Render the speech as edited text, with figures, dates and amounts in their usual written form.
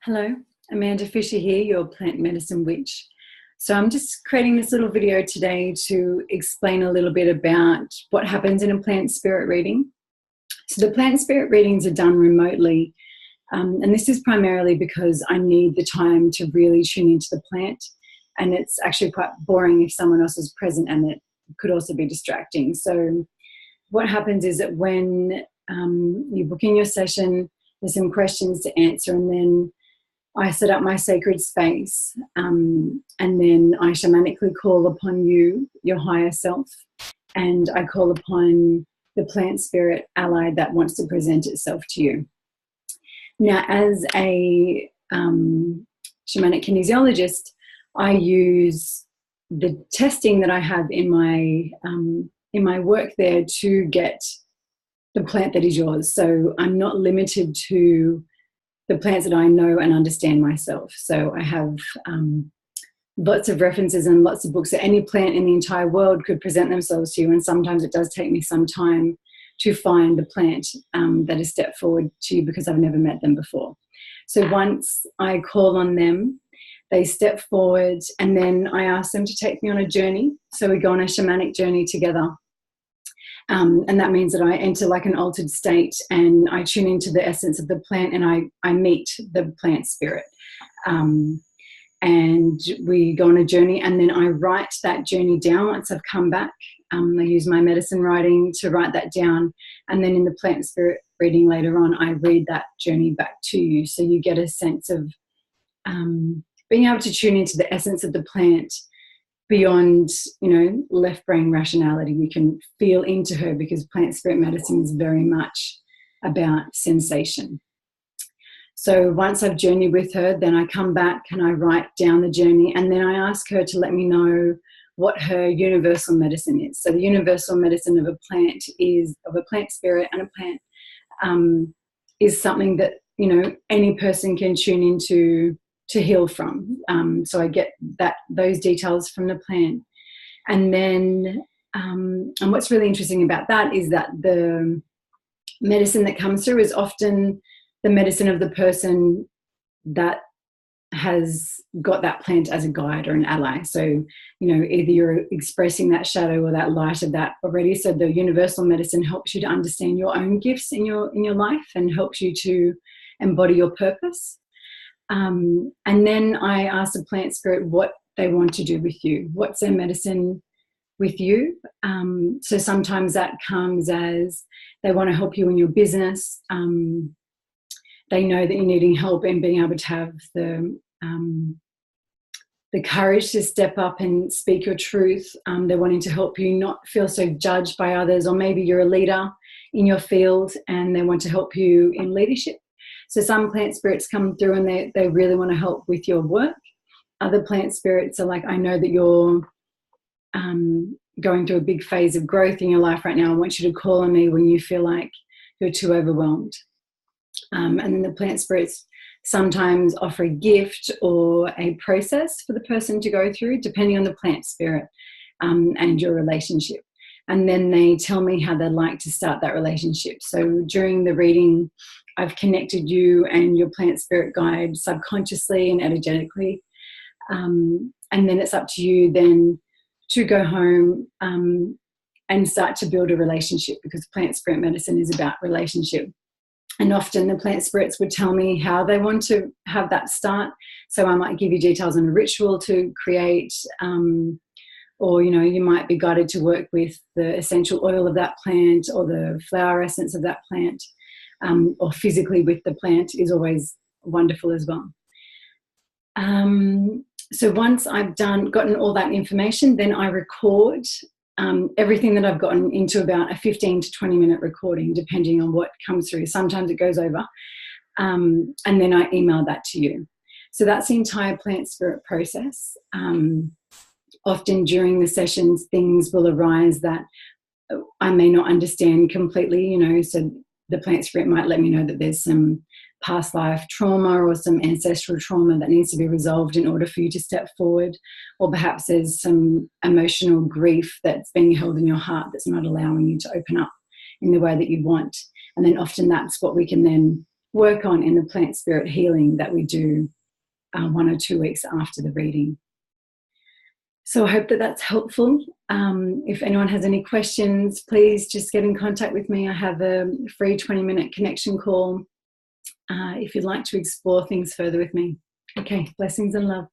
Hello, Amanda Fisher here, your plant medicine witch. So I'm just creating this little video today to explain a little bit about what happens in a plant spirit reading. So the plant spirit readings are done remotely, and this is primarily because I need the time to really tune into the plant, and it's actually quite boring if someone else is present, and it could also be distracting. So what happens is that when you book in your session, there's some questions to answer, and then I set up my sacred space, and then I shamanically call upon you, your higher self, and I call upon the plant spirit ally that wants to present itself to you. Now, as a shamanic kinesiologist, I use the testing that I have in my work there to get the plant that is yours. So I'm not limited to the plants that I know and understand myself. So I have lots of references and lots of books that any plant in the entire world could present themselves to you, and sometimes it does take me some time to find the plant that is stepped forward to you because I've never met them before. So once I call on them, they step forward, and then I ask them to take me on a journey. So we go on a shamanic journey together. And that means that I enter like an altered state, and I tune into the essence of the plant, and I meet the plant spirit. And we go on a journey, and then I write that journey down once I've come back. I use my medicine writing to write that down. And then in the plant spirit reading later on, I read that journey back to you. So you get a sense of being able to tune into the essence of the plant beyond, left brain rationality. We can feel into her, because plant spirit medicine is very much about sensation. So once I've journeyed with her, then I come back and I write down the journey, and then I ask her to let me know what her universal medicine is. So the universal medicine of a plant spirit and a plant is something that, any person can tune into to heal from. So I get those details from the plant. And then, and what's really interesting about that is that the medicine that comes through is often the medicine of the person that has got that plant as a guide or an ally. So, either you're expressing that shadow or that light of that already. So the universal medicine helps you to understand your own gifts in your life and helps you to embody your purpose. And then I ask the plant spirit what they want to do with you. What's their medicine with you? So sometimes that comes as they want to help you in your business. They know that you're needing help and being able to have the courage to step up and speak your truth. They're wanting to help you not feel so judged by others, or maybe you're a leader in your field and they want to help you in leadership. So some plant spirits come through and they really want to help with your work. Other plant spirits are like, I know that you're going through a big phase of growth in your life right now. I want you to call on me when you feel like you're too overwhelmed. And then the plant spirits sometimes offer a gift or a process for the person to go through, depending on the plant spirit and your relationship. And then they tell me how they'd like to start that relationship. So during the reading, I've connected you and your plant spirit guide subconsciously and energetically. And then it's up to you then to go home and start to build a relationship, because plant spirit medicine is about relationship. And often the plant spirits would tell me how they want to have that start. So I might give you details on a ritual to create, or, you might be guided to work with the essential oil of that plant or the flower essence of that plant. Or physically with the plant is always wonderful as well. So once I've gotten all that information, then I record everything that I've gotten into about a 15 to 20 minute recording, depending on what comes through. Sometimes it goes over. And then I email that to you. So that's the entire plant spirit process. Often during the sessions, things will arise that I may not understand completely, so the plant spirit might let me know that there's some past life trauma or some ancestral trauma that needs to be resolved in order for you to step forward. Or perhaps there's some emotional grief that's being held in your heart that's not allowing you to open up in the way that you want. And then often that's what we can then work on in the plant spirit healing that we do 1 or 2 weeks after the reading. So I hope that that's helpful. If anyone has any questions, please just get in contact with me. I have a free 20-minute connection call if you'd like to explore things further with me. Okay, blessings and love.